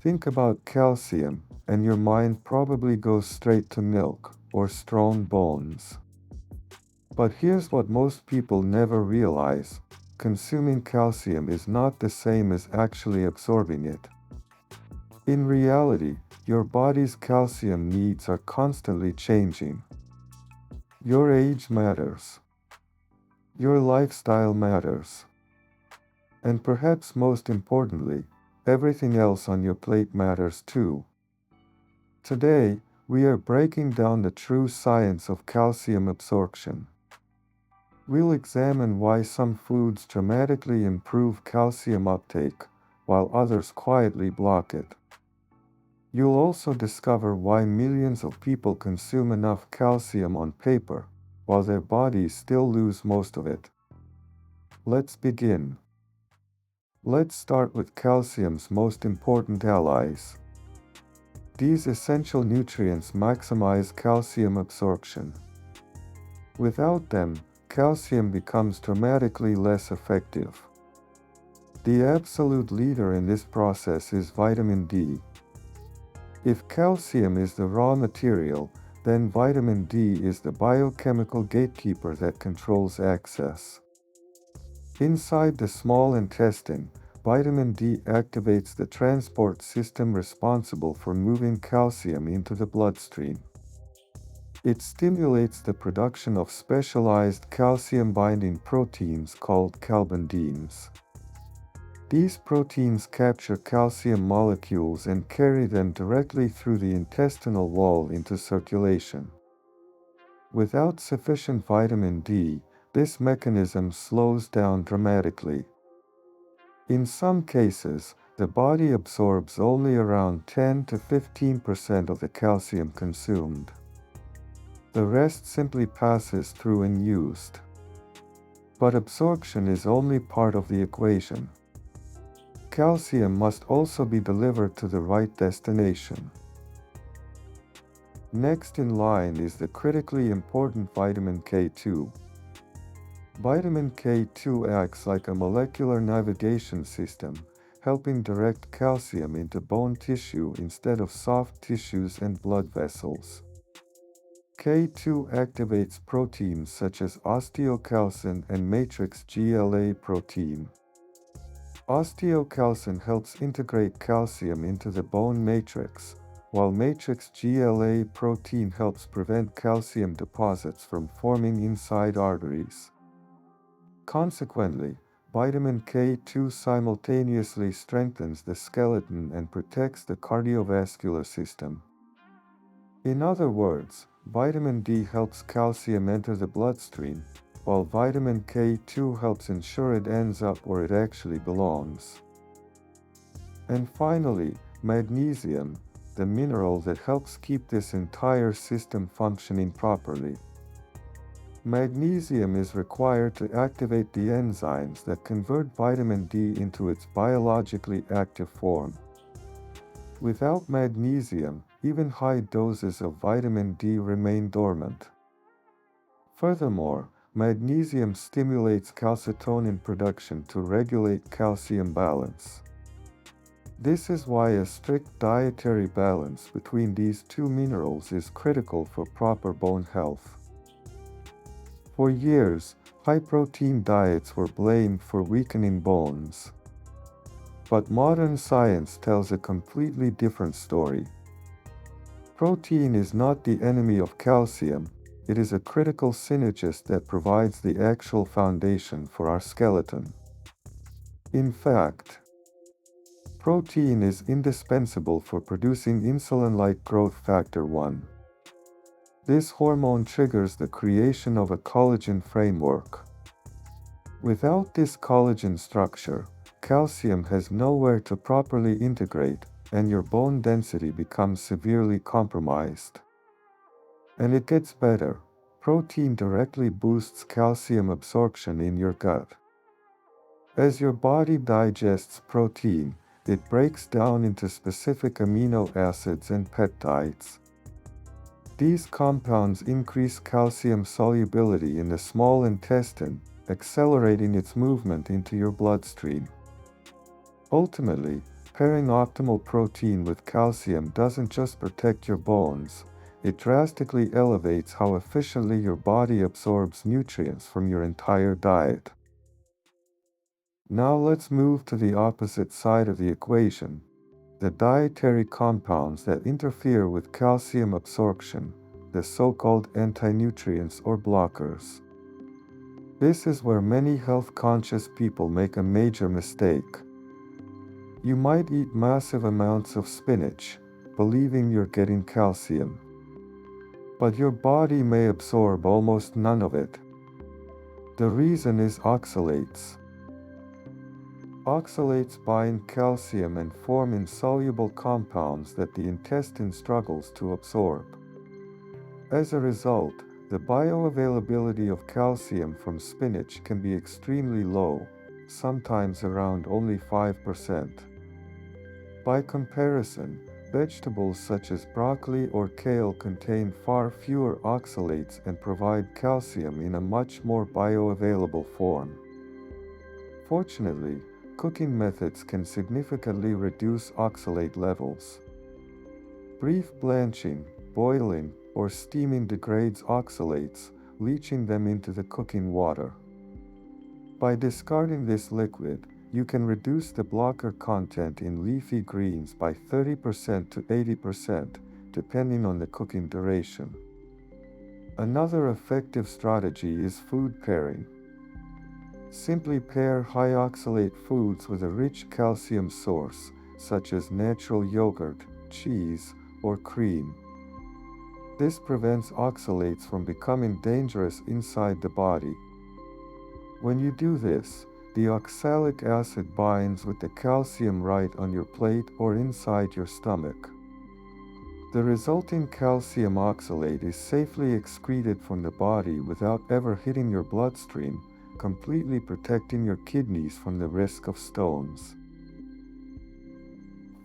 Think about calcium, and your mind probably goes straight to milk or strong bones. But here's what most people never realize. Consuming calcium is not the same as actually absorbing it. In reality, your body's calcium needs are constantly changing. Your age matters. Your lifestyle matters. And perhaps most importantly, everything else on your plate matters too. Today, we are breaking down the true science of calcium absorption. We'll examine why some foods dramatically improve calcium uptake, while others quietly block it. You'll also discover why millions of people consume enough calcium on paper, while their bodies still lose most of it. Let's begin. Let's start with calcium's most important allies. These essential nutrients maximize calcium absorption. Without them, calcium becomes dramatically less effective. The absolute leader in this process is vitamin D. If calcium is the raw material, then vitamin D is the biochemical gatekeeper that controls access. Inside the small intestine, vitamin D activates the transport system responsible for moving calcium into the bloodstream. It stimulates the production of specialized calcium-binding proteins called carbondins. These proteins capture calcium molecules and carry them directly through the intestinal wall into circulation. Without sufficient vitamin D, this mechanism slows down dramatically. In some cases, the body absorbs only around 10 to 15% of the calcium consumed. The rest simply passes through unused. But absorption is only part of the equation. Calcium must also be delivered to the right destination. Next in line is the critically important vitamin K2. Vitamin K2 acts like a molecular navigation system, helping direct calcium into bone tissue instead of soft tissues and blood vessels. K2 activates proteins such as osteocalcin and matrix GLA protein. Osteocalcin helps integrate calcium into the bone matrix, while matrix GLA protein helps prevent calcium deposits from forming inside arteries. Consequently, vitamin K2 simultaneously strengthens the skeleton and protects the cardiovascular system. In other words, vitamin D helps calcium enter the bloodstream, while vitamin K2 helps ensure it ends up where it actually belongs. And finally, magnesium, the mineral that helps keep this entire system functioning properly. Magnesium is required to activate the enzymes that convert vitamin D into its biologically active form. Without magnesium, even high doses of vitamin D remain dormant. Furthermore, magnesium stimulates calcitonin production to regulate calcium balance. This is why a strict dietary balance between these two minerals is critical for proper bone health. For years, high-protein diets were blamed for weakening bones. But modern science tells a completely different story. Protein is not the enemy of calcium, it is a critical synergist that provides the actual foundation for our skeleton. In fact, protein is indispensable for producing insulin-like growth factor 1. This hormone triggers the creation of a collagen framework. Without this collagen structure, calcium has nowhere to properly integrate, and your bone density becomes severely compromised. And it gets better. Protein directly boosts calcium absorption in your gut. As your body digests protein, it breaks down into specific amino acids and peptides. These compounds increase calcium solubility in the small intestine, accelerating its movement into your bloodstream. Ultimately, Pairing optimal protein with calcium doesn't just protect your bones, it drastically elevates how efficiently your body absorbs nutrients from your entire diet. Now let's move to the opposite side of the equation, the dietary compounds that interfere with calcium absorption, the so-called anti-nutrients or blockers. This is where many health-conscious people make a major mistake. You might eat massive amounts of spinach, believing you're getting calcium. But your body may absorb almost none of it. The reason is oxalates. Oxalates bind calcium and form insoluble compounds that the intestine struggles to absorb. As a result, the bioavailability of calcium from spinach can be extremely low, sometimes around only 5%. By comparison, vegetables such as broccoli or kale contain far fewer oxalates and provide calcium in a much more bioavailable form. Fortunately, cooking methods can significantly reduce oxalate levels. Brief blanching, boiling, or steaming degrades oxalates, leaching them into the cooking water. By discarding this liquid, you can reduce the blocker content in leafy greens by 30% to 80%, depending on the cooking duration. Another effective strategy is food pairing. Simply pair high oxalate foods with a rich calcium source, such as natural yogurt, cheese, or cream. This prevents oxalates from becoming dangerous inside the body. When you do this, the oxalic acid binds with the calcium right on your plate or inside your stomach. The resulting calcium oxalate is safely excreted from the body without ever hitting your bloodstream, completely protecting your kidneys from the risk of stones.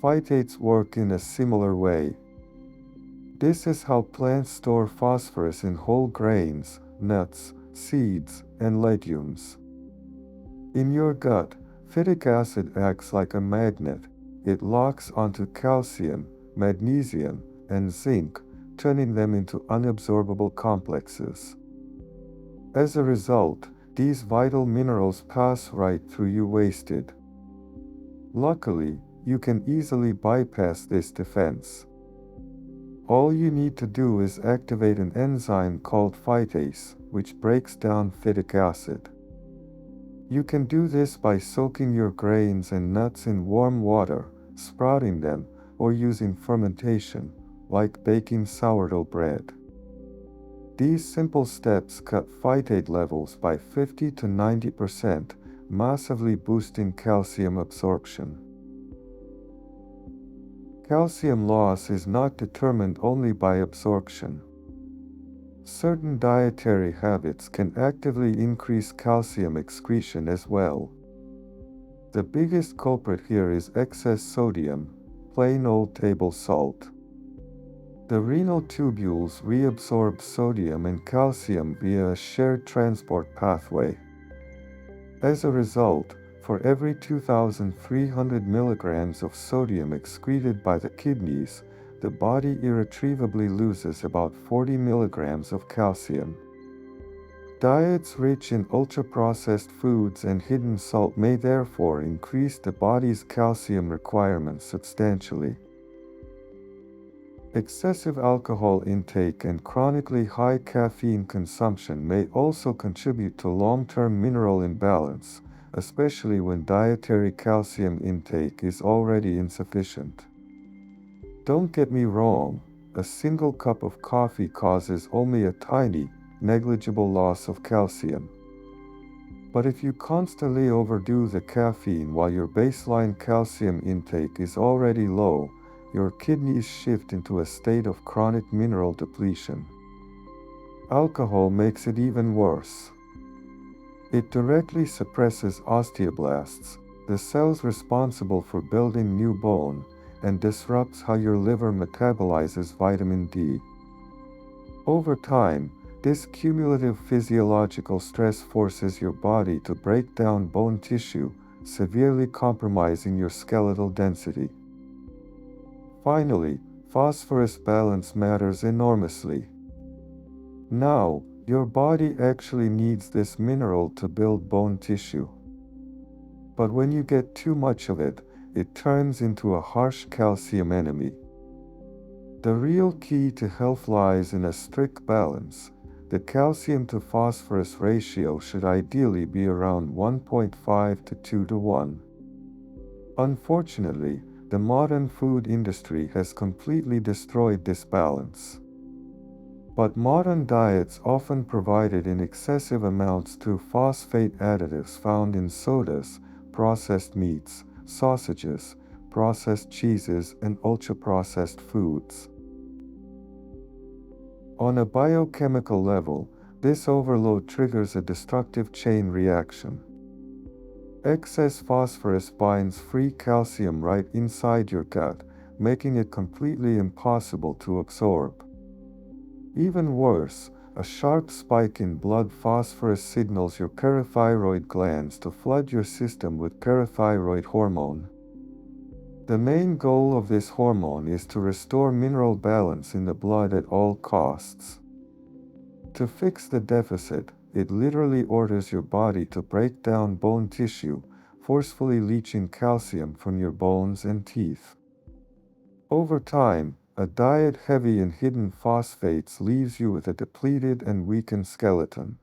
Phytates work in a similar way. This is how plants store phosphorus in whole grains, nuts, seeds, and legumes. In your gut, phytic acid acts like a magnet. It locks onto calcium, magnesium, and zinc, turning them into unabsorbable complexes. As a result, these vital minerals pass right through you wasted. Luckily, you can easily bypass this defense. All you need to do is activate an enzyme called phytase, which breaks down phytic acid. You can do this by soaking your grains and nuts in warm water, sprouting them, or using fermentation, like baking sourdough bread. These simple steps cut phytate levels by 50 to 90%, massively boosting calcium absorption. Calcium loss is not determined only by absorption. Certain dietary habits can actively increase calcium excretion as well. The biggest culprit here is excess sodium, plain old table salt. The renal tubules reabsorb sodium and calcium via a shared transport pathway. As a result, for every 2,300 milligrams of sodium excreted by the kidneys, the body irretrievably loses about 40 milligrams of calcium. Diets rich in ultra-processed foods and hidden salt may therefore increase the body's calcium requirements substantially. Excessive alcohol intake and chronically high caffeine consumption may also contribute to long-term mineral imbalance, especially when dietary calcium intake is already insufficient. Don't get me wrong, a single cup of coffee causes only a tiny, negligible loss of calcium. But if you constantly overdo the caffeine while your baseline calcium intake is already low, your kidneys shift into a state of chronic mineral depletion. Alcohol makes it even worse. It directly suppresses osteoblasts, the cells responsible for building new bone, and disrupts how your liver metabolizes vitamin D. Over time, this cumulative physiological stress forces your body to break down bone tissue, severely compromising your skeletal density. Finally, phosphorus balance matters enormously. Now, your body actually needs this mineral to build bone tissue. But when you get too much of it, it turns into a harsh calcium enemy. The real key to health lies in a strict balance. The calcium to phosphorus ratio should ideally be around 1.5 to 2 to 1. Unfortunately, the modern food industry has completely destroyed this balance. But modern diets often provide it in excessive amounts through phosphate additives found in sodas, processed meats, sausages, processed cheeses, and ultra-processed foods. On a biochemical level, this overload triggers a destructive chain reaction. Excess phosphorus binds free calcium right inside your gut, making it completely impossible to absorb. Even worse, a sharp spike in blood phosphorus signals your parathyroid glands to flood your system with parathyroid hormone. The main goal of this hormone is to restore mineral balance in the blood at all costs. To fix the deficit, it literally orders your body to break down bone tissue, forcefully leaching calcium from your bones and teeth. Over time, a diet heavy in hidden phosphates leaves you with a depleted and weakened skeleton.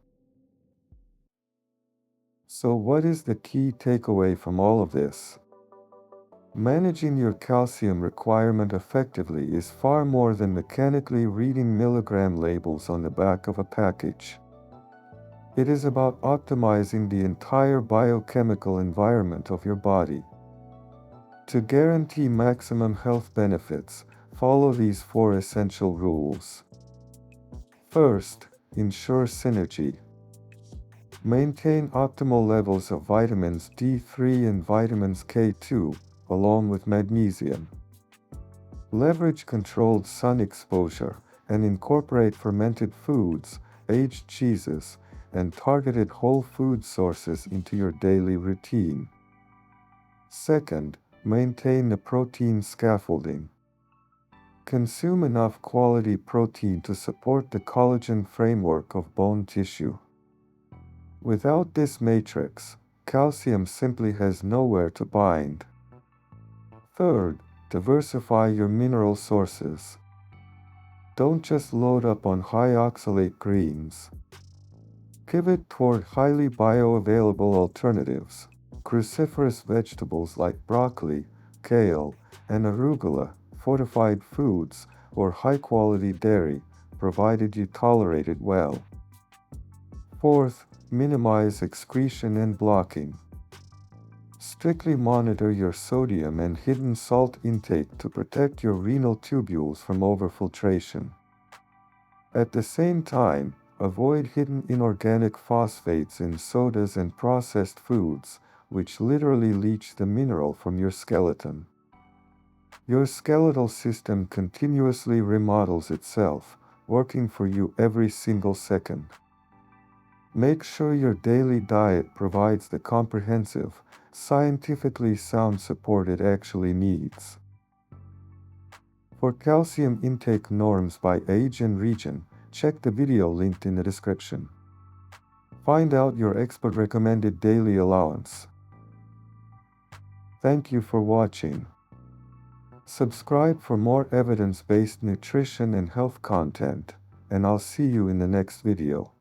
So what is the key takeaway from all of this? Managing your calcium requirement effectively is far more than mechanically reading milligram labels on the back of a package. It is about optimizing the entire biochemical environment of your body. To guarantee maximum health benefits, follow these 4 essential rules. First, ensure synergy. Maintain optimal levels of vitamins D3 and vitamins K2, along with magnesium. Leverage controlled sun exposure and incorporate fermented foods, aged cheeses, and targeted whole food sources into your daily routine. Second, maintain the protein scaffolding. Consume enough quality protein to support the collagen framework of bone tissue. Without this matrix, calcium simply has nowhere to bind. Third, diversify your mineral sources. Don't just load up on high oxalate greens. Pivot toward highly bioavailable alternatives. Cruciferous vegetables like broccoli, kale, and arugula, fortified foods, or high-quality dairy, provided you tolerate it well. Fourth, minimize excretion and blocking. Strictly monitor your sodium and hidden salt intake to protect your renal tubules from overfiltration. At the same time, avoid hidden inorganic phosphates in sodas and processed foods, which literally leach the mineral from your skeleton. Your skeletal system continuously remodels itself, working for you every single second. Make sure your daily diet provides the comprehensive, scientifically sound support it actually needs. For calcium intake norms by age and region, check the video linked in the description. Find out your expert recommended daily allowance. Thank you for watching. Subscribe for more evidence-based nutrition and health content, and I'll see you in the next video.